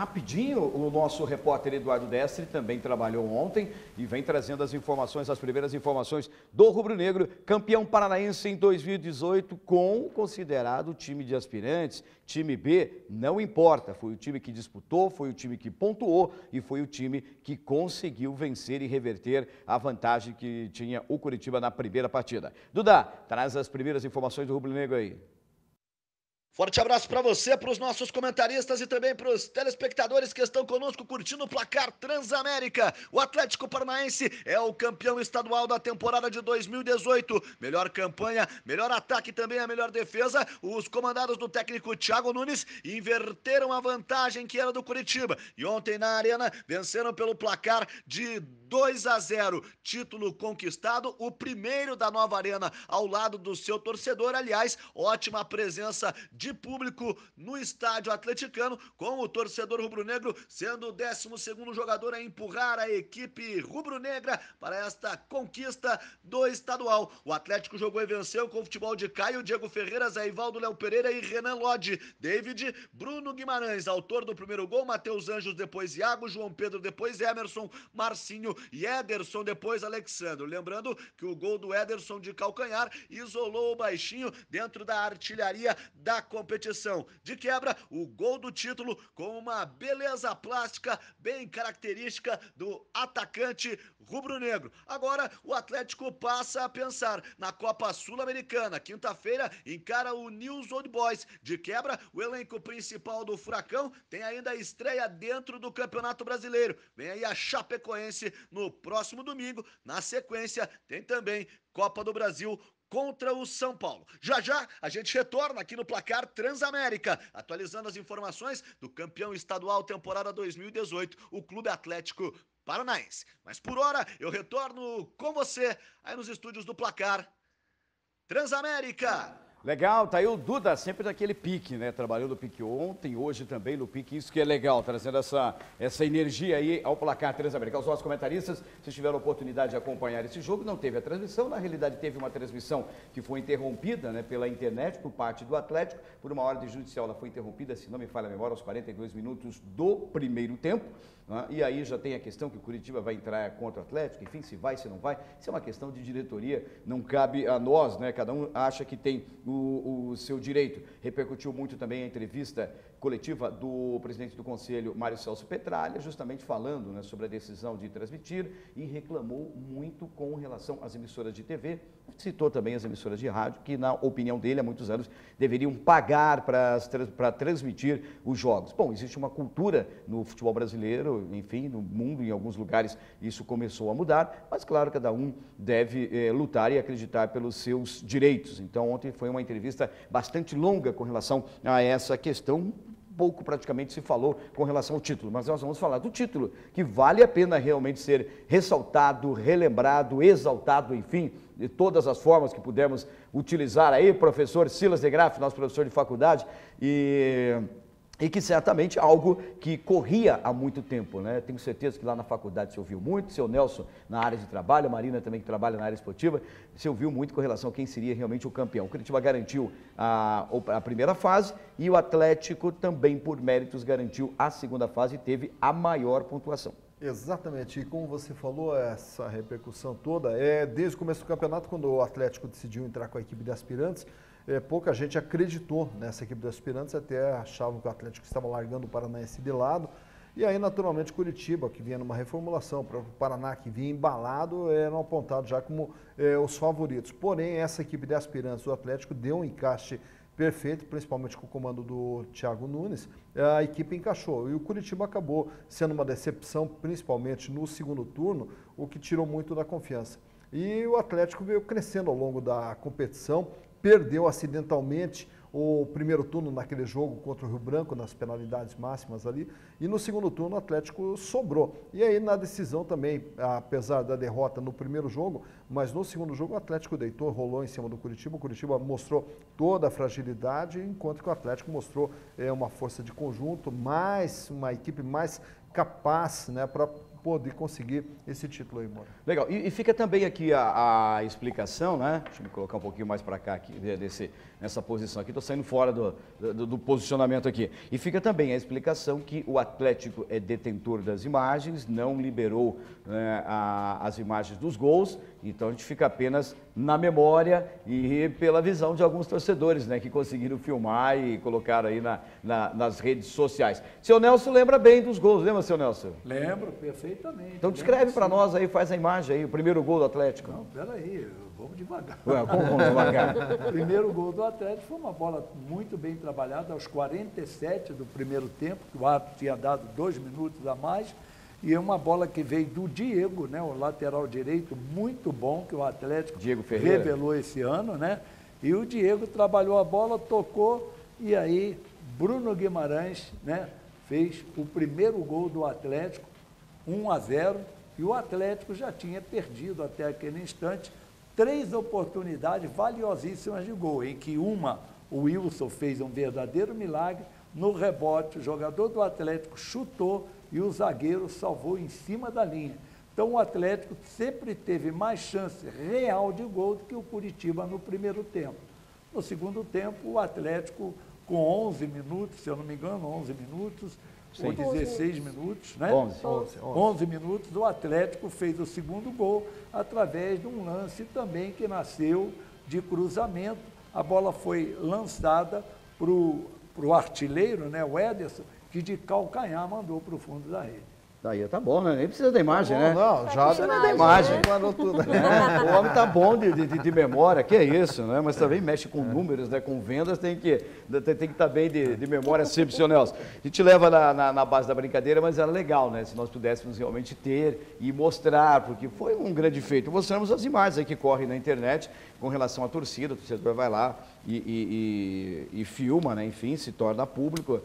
Rapidinho, o nosso repórter Eduardo Destre também trabalhou ontem e vem trazendo as informações, as primeiras informações do Rubro Negro, campeão paranaense em 2018, com considerado time de aspirantes, time B, não importa, foi o time que disputou, foi o time que pontuou e foi o time que conseguiu vencer e reverter a vantagem que tinha o Curitiba na primeira partida. Duda, traz as primeiras informações do Rubro Negro aí. Forte abraço para você, para os nossos comentaristas e também para os telespectadores que estão conosco curtindo o placar Transamérica. O Atlético Paranaense é o campeão estadual da temporada de 2018. Melhor campanha, melhor ataque e também a melhor defesa. Os comandados do técnico Thiago Nunes inverteram a vantagem que era do Curitiba. E ontem na Arena venceram pelo placar de 2-0. Título conquistado, o primeiro da nova Arena ao lado do seu torcedor. Aliás, ótima presença de público no estádio atleticano, com o torcedor rubro-negro sendo o 12º jogador a empurrar a equipe rubro-negra para esta conquista do estadual. O Atlético jogou e venceu com o futebol de Caio, Diego Ferreira, Zé Ivaldo, Léo Pereira e Renan Lodge. David, Bruno Guimarães, autor do primeiro gol, Matheus Anjos, depois Iago, João Pedro, depois Emerson, Marcinho e Ederson, depois Alexandre. Lembrando que o gol do Ederson de calcanhar isolou o baixinho dentro da artilharia da competição. De quebra, o gol do título com uma beleza plástica bem característica do atacante rubro-negro. Agora o Atlético passa a pensar na Copa Sul-Americana. Quinta-feira encara o News Old Boys. De quebra, o elenco principal do Furacão tem ainda a estreia dentro do Campeonato Brasileiro. Vem aí a Chapecoense no próximo domingo. Na sequência, tem também Copa do Brasil contra o São Paulo. Já já a gente retorna aqui no placar Transamérica, atualizando as informações do campeão estadual temporada 2018, o Clube Atlético Paranaense. Mas por hora eu retorno com você aí nos estúdios do placar Transamérica. Legal, tá aí o Duda, sempre naquele pique, né? Trabalhou no pique ontem, hoje também no pique, isso que é legal, trazendo essa energia aí ao placar Transamérica. Os nossos comentaristas, vocês tiveram a oportunidade de acompanhar esse jogo, não teve a transmissão, na realidade teve uma transmissão que foi interrompida, né, pela internet por parte do Atlético, por uma ordem judicial ela foi interrompida, se não me falha a memória, aos 42 minutos do primeiro tempo. E aí já tem a questão que o Curitiba vai entrar contra o Atlético, enfim, se vai, se não vai, isso é uma questão de diretoria, não cabe a nós, né? Cada um acha que tem o seu direito. Repercutiu muito também a entrevista coletiva do presidente do Conselho, Mário Celso Petralha, justamente falando, né, sobre a decisão de transmitir e reclamou muito com relação às emissoras de TV, citou também as emissoras de rádio, que na opinião dele, há muitos anos, deveriam pagar para transmitir os jogos. Bom, existe uma cultura no futebol brasileiro, enfim, no mundo, em alguns lugares isso começou a mudar, mas claro, cada um deve lutar e acreditar pelos seus direitos. Então ontem foi uma entrevista bastante longa com relação a essa questão, pouco praticamente se falou com relação ao título, mas nós vamos falar do título, que vale a pena realmente ser ressaltado, relembrado, exaltado, enfim, de todas as formas que pudermos utilizar aí, professor Silas de Graff, nosso professor de faculdade, e que certamente algo que corria há muito tempo, né? Tenho certeza que lá na faculdade se ouviu muito, seu Nelson na área de trabalho, a Marina também que trabalha na área esportiva, se ouviu muito com relação a quem seria realmente o campeão. O Curitiba garantiu a primeira fase e o Atlético também, por méritos, garantiu a segunda fase e teve a maior pontuação. Exatamente, e como você falou, essa repercussão toda desde o começo do campeonato, quando o Atlético decidiu entrar com a equipe de aspirantes, pouca gente acreditou nessa equipe de aspirantes, até achavam que o Atlético estava largando o Paranaense de lado. E aí, naturalmente, Curitiba, que vinha numa reformulação, o próprio Paraná, que vinha embalado, eram apontados já como os favoritos. Porém, essa equipe de aspirantes do Atlético deu um encaixe perfeito, principalmente com o comando do Thiago Nunes, a equipe encaixou. E o Curitiba acabou sendo uma decepção, principalmente no segundo turno, o que tirou muito da confiança. E o Atlético veio crescendo ao longo da competição, perdeu acidentalmente o primeiro turno naquele jogo contra o Rio Branco, nas penalidades máximas ali, e no segundo turno o Atlético sobrou. E aí na decisão também, apesar da derrota no primeiro jogo, mas no segundo jogo o Atlético deitou, rolou em cima do Curitiba, o Curitiba mostrou toda a fragilidade, enquanto que o Atlético mostrou uma força de conjunto, uma equipe mais capaz, né, para poder conseguir esse título aí, Moura. Legal. E fica também aqui a explicação, né? Deixa eu me colocar um pouquinho mais para cá, aqui, nessa posição aqui. Estou saindo fora do posicionamento aqui. E fica também a explicação que o Atlético é detentor das imagens, não liberou, né, as imagens dos gols, então a gente fica apenas na memória e pela visão de alguns torcedores, né, que conseguiram filmar e colocaram aí nas redes sociais. Seu Nelson lembra bem dos gols, lembra, seu Nelson? Lembro perfeitamente. Então descreve para nós aí, faz a imagem aí, o primeiro gol do Atlético. Não, peraí, vamos devagar. Ué, como vamos devagar? O primeiro gol do Atlético foi uma bola muito bem trabalhada aos 47 do primeiro tempo, que o árbitro tinha dado 2 minutos a mais, e é uma bola que veio do Diego, né, o lateral direito muito bom, que o Atlético revelou esse ano, né? E o Diego trabalhou a bola, tocou, e aí Bruno Guimarães, né, fez o primeiro gol do Atlético, 1-0, e o Atlético já tinha perdido até aquele instante 3 oportunidades valiosíssimas de gol, em que uma, o Wilson fez um verdadeiro milagre, no rebote, o jogador do Atlético chutou e o zagueiro salvou em cima da linha. Então o Atlético sempre teve mais chance real de gol do que o Curitiba no primeiro tempo. No segundo tempo, o Atlético, com 11 minutos, se eu não me engano, 11 minutos, ou 16 minutos, né? 11 minutos, o Atlético fez o segundo gol através de um lance também que nasceu de cruzamento. A bola foi lançada para o artilheiro, né, o Ederson, que de calcanhar mandou para o fundo da rede. Aí tá bom, né? Nem precisa da imagem, né? Não, já da imagem. Tudo. O homem tá bom de memória, que é isso, né? Mas também mexe com números, né? Com vendas, tem que estar bem de memória sempre, seu Nelson. A gente leva na base da brincadeira, mas era legal, né? Se nós pudéssemos realmente ter e mostrar, porque foi um grande feito. Mostramos as imagens aí que correm na internet com relação à torcida, o torcedor vai lá e filma, né? Enfim, se torna público.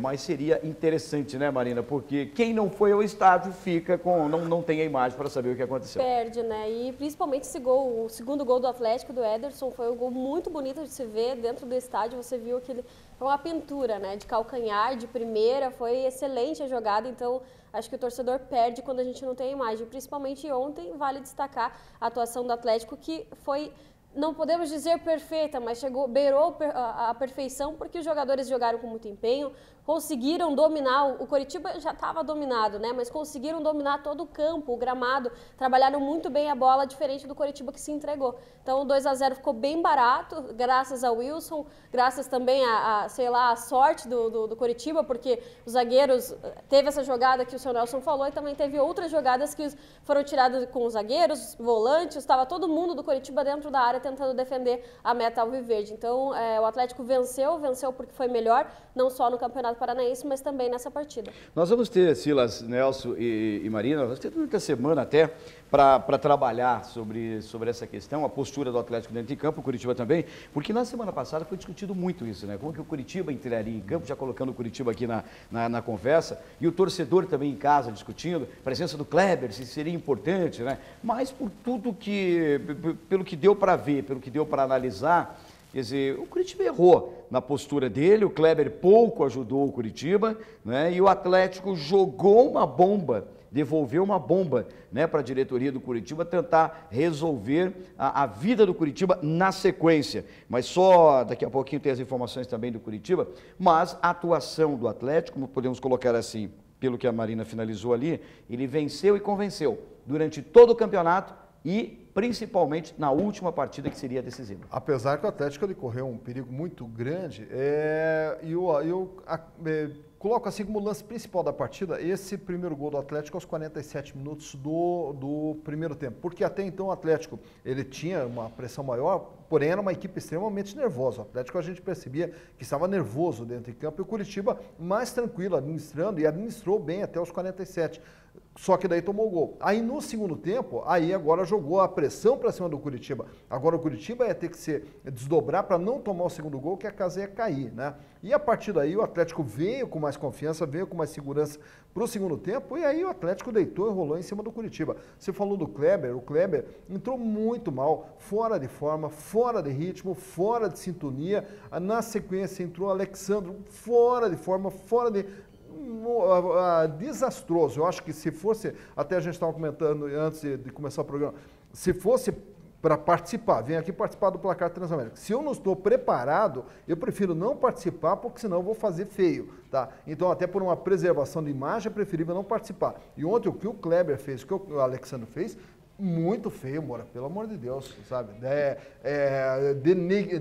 Mas seria interessante, né, Marina? Porque quem não foi ao estádio fica com. Não tem a imagem para saber o que aconteceu. Perde, né? E principalmente esse gol, o segundo gol do Atlético, do Ederson, foi um gol muito bonito de se ver dentro do estádio. Você viu que foi uma pintura, né? De calcanhar, de primeira, foi excelente a jogada. Então, acho que o torcedor perde quando a gente não tem a imagem. Principalmente ontem, vale destacar a atuação do Atlético, que foi. Não podemos dizer perfeita, mas beirou a perfeição, porque os jogadores jogaram com muito empenho, conseguiram dominar, o Coritiba já estava dominado, né? Mas conseguiram dominar todo o campo, o gramado, trabalharam muito bem a bola, diferente do Coritiba que se entregou. Então o 2-0 ficou bem barato, graças ao Wilson, graças também a sorte do Coritiba, porque os zagueiros, teve essa jogada que o seu Nelson falou, e também teve outras jogadas que foram tiradas com os zagueiros, volantes, estava todo mundo do Coritiba dentro da área tentando defender a meta alviverde. Então o Atlético venceu porque foi melhor, não só no Campeonato Paranaense, mas também nessa partida. Nós vamos ter, Silas, Nelson e Marina, nós vamos ter durante a semana até para trabalhar sobre essa questão, a postura do Atlético dentro de campo, o Curitiba também, porque na semana passada foi discutido muito isso, né? Como que o Curitiba entraria em campo, já colocando o Curitiba aqui na conversa, e o torcedor também em casa discutindo, a presença do Kleber, se seria importante, né? Mas por tudo pelo que deu para ver, pelo que deu para analisar, quer dizer, o Curitiba errou na postura dele, o Kleber pouco ajudou o Curitiba, né? E o Atlético jogou uma bomba, devolveu uma bomba, né, para a diretoria do Curitiba tentar resolver a vida do Curitiba na sequência. Mas só daqui a pouquinho tem as informações também do Curitiba, mas a atuação do Atlético, como podemos colocar assim, pelo que a Marina finalizou ali, ele venceu e convenceu durante todo o campeonato e principalmente na última partida, que seria decisiva. Apesar que o Atlético ele correu um perigo muito grande, eu coloco assim como lance principal da partida, esse primeiro gol do Atlético aos 47 minutos do primeiro tempo. Porque até então o Atlético ele tinha uma pressão maior, porém era uma equipe extremamente nervosa. O Atlético a gente percebia que estava nervoso dentro de campo e o Curitiba mais tranquilo, administrando e administrou bem até os 47. Só que daí tomou o gol. Aí no segundo tempo, aí agora jogou a pressão para cima do Curitiba. Agora o Curitiba ia ter que se desdobrar para não tomar o segundo gol, que a casa ia cair, né? E a partir daí o Atlético veio com mais confiança, veio com mais segurança para o segundo tempo, e aí o Atlético deitou e rolou em cima do Curitiba. Você falou do Kleber, o Kleber entrou muito mal, fora de forma, fora de ritmo, fora de sintonia. Na sequência entrou o Alexandro, fora de forma, fora de... desastroso. Eu acho que se fosse, até a gente estava comentando antes de começar o programa, se fosse para participar, vem aqui participar do Placar Transamérica. Se eu não estou preparado, eu prefiro não participar, porque senão eu vou fazer feio, tá? Então, até por uma preservação de imagem, é preferível não participar. E ontem, o que o Kleber fez, o que o Alexandre fez, muito feio, Moura, pelo amor de Deus, sabe?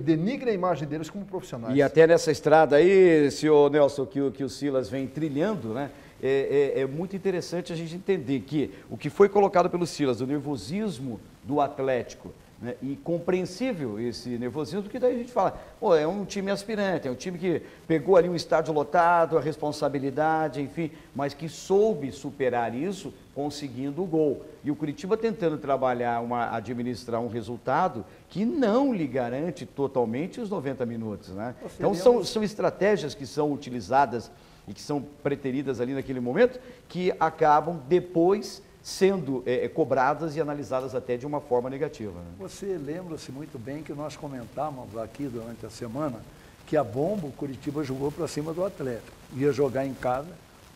Denigra a imagem deles como profissionais. E até nessa estrada aí, senhor Nelson, que o Silas vem trilhando, né? É muito interessante a gente entender que o que foi colocado pelo Silas, o nervosismo do Atlético, né? E compreensível esse nervosismo, porque daí a gente fala, pô, é um time aspirante, é um time que pegou ali um estádio lotado, a responsabilidade, enfim, mas que soube superar isso conseguindo o gol. E o Curitiba tentando trabalhar, administrar um resultado que não lhe garante totalmente os 90 minutos, né? Então são estratégias que são utilizadas e que são preteridas ali naquele momento, que acabam depois sendo cobradas e analisadas até de uma forma negativa. Né? Você lembra-se muito bem que nós comentávamos aqui durante a semana que a bomba, o Curitiba jogou para cima do Atlético. Ia jogar em casa,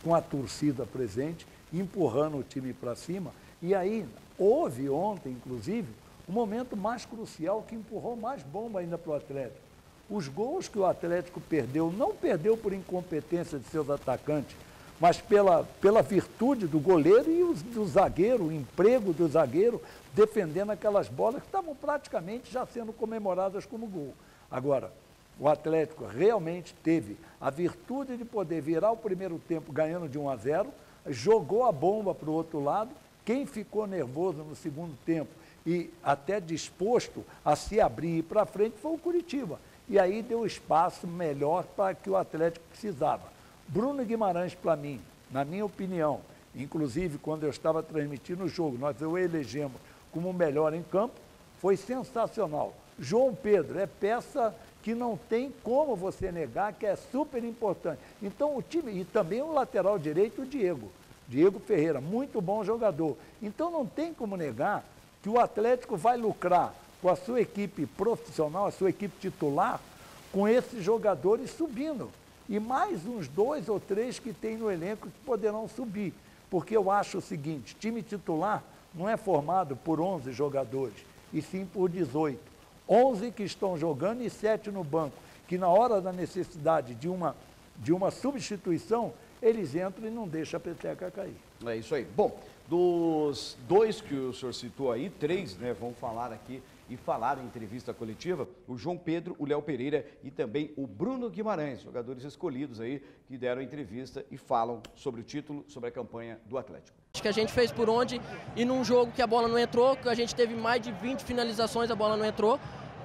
com a torcida presente, empurrando o time para cima. E aí, houve ontem, inclusive, um momento mais crucial que empurrou mais bomba ainda para o Atlético. Os gols que o Atlético perdeu, não perdeu por incompetência de seus atacantes, mas pela virtude do goleiro e do zagueiro, o emprego do zagueiro, defendendo aquelas bolas que estavam praticamente já sendo comemoradas como gol. Agora, o Atlético realmente teve a virtude de poder virar o primeiro tempo ganhando de 1-0, jogou a bomba para o outro lado. Quem ficou nervoso no segundo tempo e até disposto a se abrir e ir para frente foi o Curitiba. E aí deu espaço melhor para que o Atlético precisava. Bruno Guimarães, para mim, na minha opinião, inclusive quando eu estava transmitindo o jogo, nós o elegemos como o melhor em campo, foi sensacional. João Pedro é peça que não tem como você negar, que é super importante. Então o time, e também o lateral direito, o Diego Ferreira, muito bom jogador. Então não tem como negar que o Atlético vai lucrar com a sua equipe profissional, a sua equipe titular, com esses jogadores subindo. E mais uns 2 ou 3 que tem no elenco que poderão subir. Porque eu acho o seguinte, time titular não é formado por 11 jogadores, e sim por 18. 11 que estão jogando e 7 no banco, que na hora da necessidade de uma substituição, eles entram e não deixam a peteca cair. É isso aí. Bom, dos 2 que o senhor citou aí, 3, né, vão falar aqui e falaram em entrevista coletiva, o João Pedro, o Léo Pereira e também o Bruno Guimarães, jogadores escolhidos aí, que deram entrevista e falam sobre o título, sobre a campanha do Atlético. Acho que a gente fez por onde, e num jogo que a bola não entrou, que a gente teve mais de 20 finalizações, a bola não entrou,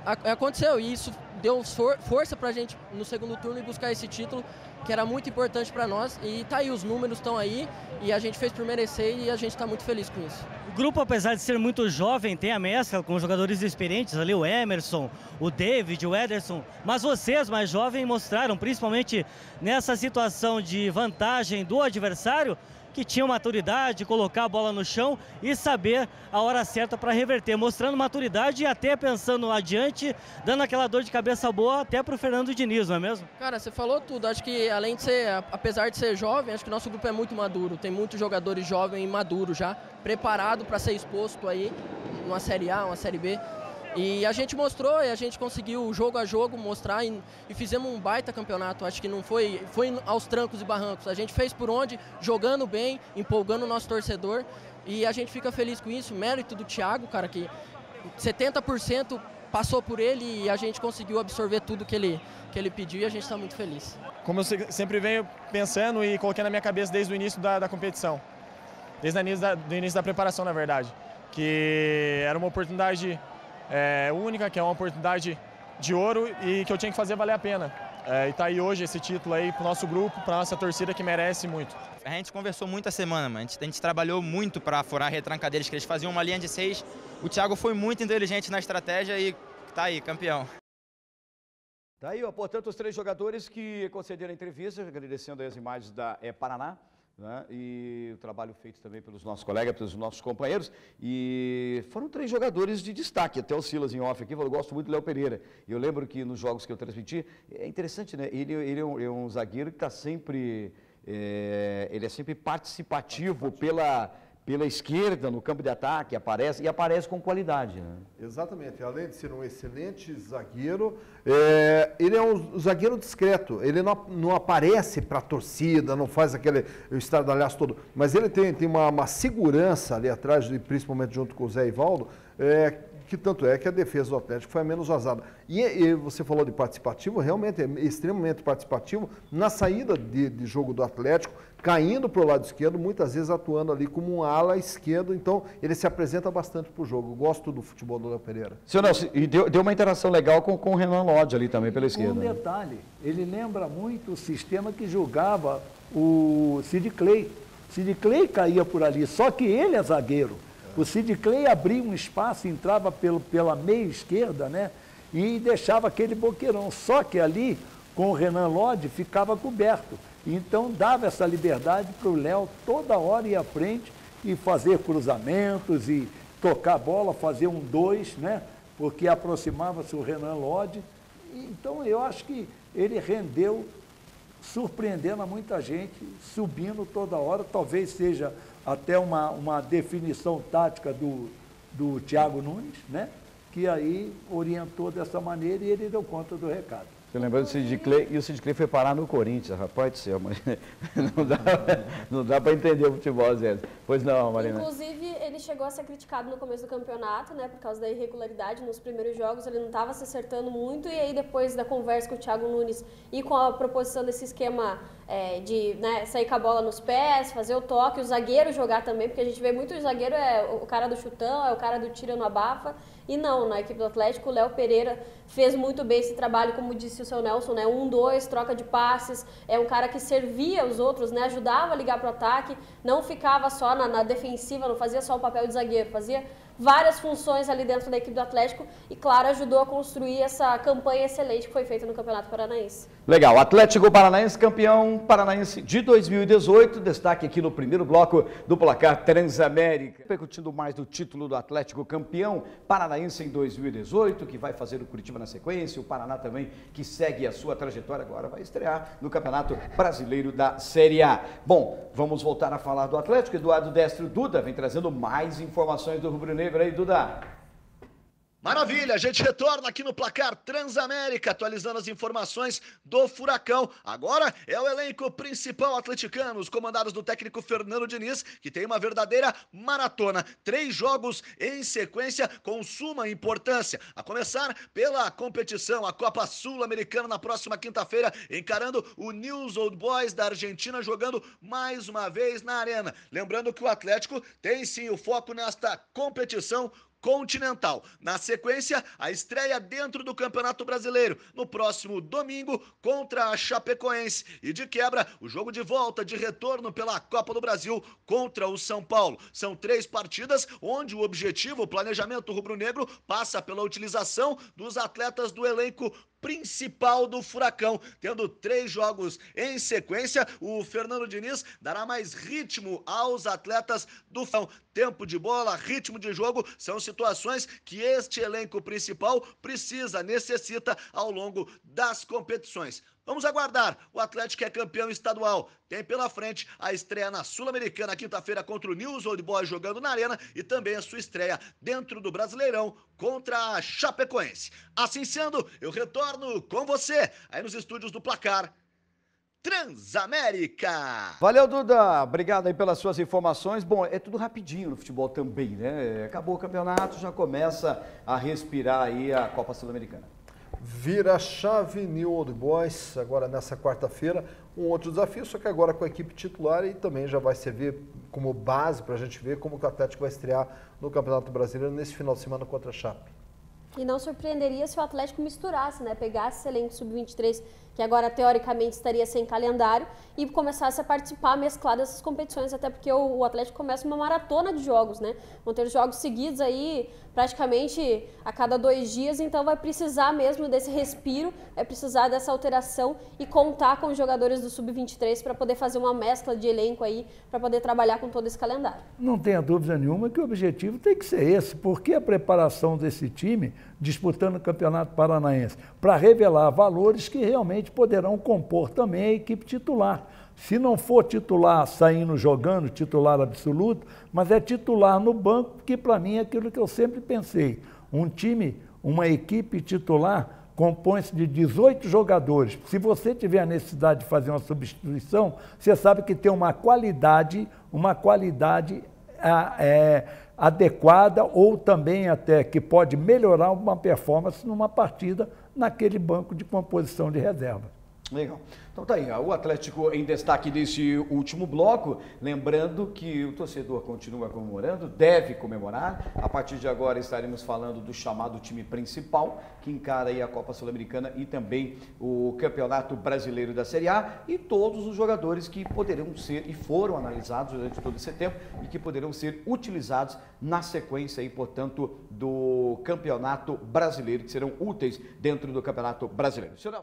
aconteceu, e isso deu força pra gente no segundo turno e buscar esse título, que era muito importante para nós, e tá aí, os números estão aí, e a gente fez por merecer e a gente está muito feliz com isso. O grupo, apesar de ser muito jovem, tem a mescla com jogadores experientes ali, o Emerson, o David, o Ederson, mas vocês, mais jovens, mostraram, principalmente nessa situação de vantagem do adversário, que tinham maturidade, colocar a bola no chão e saber a hora certa para reverter, mostrando maturidade e até pensando adiante, dando aquela dor de cabeça boa até para o Fernando Diniz, não é mesmo? Cara, você falou tudo, acho que além de ser, apesar de ser jovem, acho que nosso grupo é muito maduro, tem muitos jogadores jovens e maduros já, preparado para ser exposto aí, numa Série A, uma Série B. E a gente mostrou, e a gente conseguiu jogo a jogo mostrar e fizemos um baita campeonato. Acho que não foi aos trancos e barrancos. A gente fez por onde, jogando bem, empolgando o nosso torcedor. E a gente fica feliz com isso. Mérito do Thiago, cara, que 70% passou por ele e a gente conseguiu absorver tudo que ele pediu e a gente está muito feliz. Como eu sempre venho pensando e coloquei na minha cabeça desde o início da competição. Desde o início da preparação, na verdade. Que era uma oportunidade única, que é uma oportunidade de ouro e que eu tinha que fazer valer a pena. E tá aí hoje esse título aí pro nosso grupo, pra nossa torcida que merece muito. A gente conversou muito a semana, mano. A gente trabalhou muito para furar a retranca deles, que eles faziam uma linha de 6. O Thiago foi muito inteligente na estratégia e tá aí, campeão. Tá aí, ó, portanto, os 3 jogadores que concederam a entrevista, agradecendo as imagens da Paraná, né, e o trabalho feito também pelos nossos colegas, pelos nossos companheiros, e foram 3 jogadores de destaque, até o Silas em off aqui falou, eu gosto muito do Léo Pereira, e eu lembro que nos jogos que eu transmiti, é interessante, né, ele é um zagueiro que está sempre ele é sempre participativo pela esquerda, no campo de ataque, aparece com qualidade. Né? Estamente, além de ser um excelente zagueiro, ele é um zagueiro discreto, ele não aparece para a torcida, não faz aquele estardalhaço todo, mas ele tem uma segurança ali atrás, principalmente junto com o Zé Ivaldo, que tanto é que a defesa do Atlético foi a menos vazada. E você falou de participativo, realmente é extremamente participativo na saída de jogo do Atlético, caindo para o lado esquerdo, muitas vezes atuando ali como um ala esquerdo, então ele se apresenta bastante para o jogo. Eu gosto do futebol do Léo Pereira. Seu Nelson, e deu uma interação legal com o Renan Lodge ali também pela esquerda. Um detalhe, ele lembra muito o sistema que jogava o Sid Clay. Sid Clay caía por ali, só que ele é zagueiro. O Sid Clay abria um espaço, entrava pela meia esquerda, né? E deixava aquele boqueirão. Só que ali, com o Renan Lodge, ficava coberto. Então, dava essa liberdade para o Léo toda hora ir à frente e fazer cruzamentos e tocar a bola, fazer 1-2, né? Porque aproximava-se o Renan Lodge. Então, eu acho que ele rendeu, surpreendendo a muita gente, subindo toda hora. Talvez seja até uma definição tática do Thiago Nunes, né? Que aí orientou dessa maneira e ele deu conta do recado. Você lembrou do Sid Clay, e o Sid Clay foi parar no Corinthians, rapaz do céu, mas não dá para entender o futebol às vezes. Pois não, Marina. Inclusive, ele chegou a ser criticado no começo do campeonato, né, por causa da irregularidade nos primeiros jogos, ele não estava se acertando muito, e aí depois da conversa com o Thiago Nunes e com a proposição desse esquema de sair com a bola nos pés, fazer o toque, o zagueiro jogar também, porque a gente vê muito o zagueiro o cara do chutão, o cara do tira no abafa, e não, na equipe do Atlético, o Léo Pereira fez muito bem esse trabalho, como disse o seu Nelson, né? 1-2, troca de passes, é um cara que servia os outros, né? Ajudava a ligar para o ataque, não ficava só na defensiva, não fazia só o papel de zagueiro, fazia várias funções ali dentro da equipe do Atlético e, claro, ajudou a construir essa campanha excelente que foi feita no Campeonato Paranaense. Legal, Atlético Paranaense, campeão paranaense de 2018, destaque aqui no primeiro bloco do placar Transamérica. Repercutindo mais do título do Atlético campeão paranaense em 2018, que vai fazer o Curitiba na sequência, o Paraná também, que segue a sua trajetória, agora vai estrear no Campeonato Brasileiro da Série A. Bom, vamos voltar a falar do Atlético. Eduardo Destro Duda vem trazendo mais informações do Rubro Negro aí, Duda. Maravilha, a gente retorna aqui no placar Transamérica, atualizando as informações do Furacão. Agora é o elenco principal atleticano, os comandados do técnico Fernando Diniz, que tem uma verdadeira maratona. 3 jogos em sequência com suma importância. A começar pela competição, a Copa Sul-Americana na próxima quinta-feira, encarando o Newell's Old Boys da Argentina, jogando mais uma vez na Arena. Lembrando que o Atlético tem sim o foco nesta competição continental. Na sequência, a estreia dentro do Campeonato Brasileiro, no próximo domingo, contra a Chapecoense. E de quebra, o jogo de volta, de retorno pela Copa do Brasil contra o São Paulo. São 3 partidas onde o objetivo, o planejamento rubro-negro, passa pela utilização dos atletas do elenco principal do Furacão. Tendo 3 jogos em sequência, o Fernando Diniz dará mais ritmo aos atletas do Furacão. Tempo de bola, ritmo de jogo, são situações que este elenco principal necessita ao longo das competições. Vamos aguardar. O Atlético é campeão estadual. Tem pela frente a estreia na Sul-Americana, quinta-feira, contra o Newell's Old Boys jogando na Arena, e também a sua estreia dentro do Brasileirão contra a Chapecoense. Assim sendo, eu retorno com você aí nos estúdios do placar Transamérica. Valeu, Duda. Obrigado aí pelas suas informações. Bom, é tudo rapidinho no futebol também, né? Acabou o campeonato, já começa a respirar aí a Copa Sul-Americana. Vira a chave Newell's Old Boys, agora nessa quarta-feira, um outro desafio, só que agora com a equipe titular, e também já vai servir como base para a gente ver como que o Atlético vai estrear no Campeonato Brasileiro nesse final de semana contra a Chape. E não surpreenderia se o Atlético misturasse, né? Pegasse esse elenco sub-23, que agora teoricamente estaria sem calendário, e começasse a participar, mesclar dessas competições, até porque o Atlético começa uma maratona de jogos, né? Vão ter jogos seguidos aí praticamente a cada 2 dias, então vai precisar mesmo desse respiro, vai precisar dessa alteração e contar com os jogadores do sub-23 para poder fazer uma mescla de elenco aí, para poder trabalhar com todo esse calendário. Não tenha dúvida nenhuma que o objetivo tem que ser esse, porque a preparação desse time disputando o Campeonato Paranaense, para revelar valores que realmente poderão compor também a equipe titular. Se não for titular saindo jogando, titular absoluto, mas é titular no banco, que para mim é aquilo que eu sempre pensei. Um time, uma equipe titular compõe-se de 18 jogadores. Se você tiver a necessidade de fazer uma substituição, você sabe que tem uma qualidade adequada ou também até que pode melhorar uma performance numa partida naquele banco de composição de reserva. Legal. Então tá aí, o Atlético em destaque desse último bloco, lembrando que o torcedor continua comemorando, deve comemorar. A partir de agora estaremos falando do chamado time principal, que encara aí a Copa Sul-Americana e também o Campeonato Brasileiro da Série A, e todos os jogadores que poderão ser e foram analisados durante todo esse tempo e que poderão ser utilizados na sequência aí, portanto, do Campeonato Brasileiro, que serão úteis dentro do Campeonato Brasileiro. Senhora...